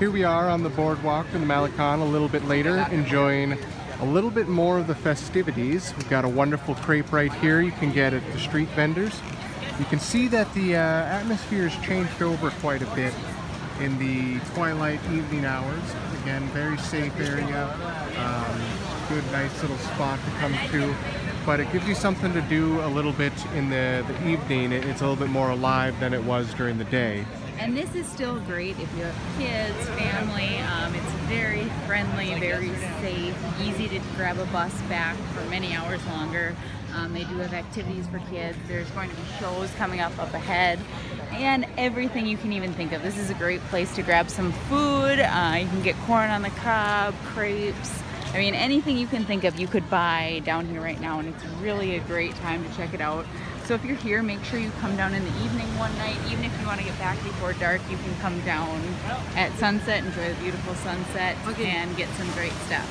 Here we are on the boardwalk in the Malecón a little bit later, enjoying a little bit more of the festivities. We've got a wonderful crepe right here you can get at the street vendors. You can see that the atmosphere has changed over quite a bit in the twilight evening hours. Again, very safe area, good nice little spot to come to, but it gives you something to do a little bit in the evening. It's a little bit more alive than it was during the day. And this is still great if you have kids, family. It's very friendly, very safe, easy to grab a bus back for many hours longer. They do have activities for kids. There's going to be shows coming up ahead and everything you can even think of. This is a great place to grab some food. You can get corn on the cob, crepes. I mean, anything you can think of you could buy down here right now, and it's really a great time to check it out. So if you're here, make sure you come down in the evening one night. Even if you want to get back before dark, you can come down at sunset, enjoy the beautiful sunset, and get some great stuff.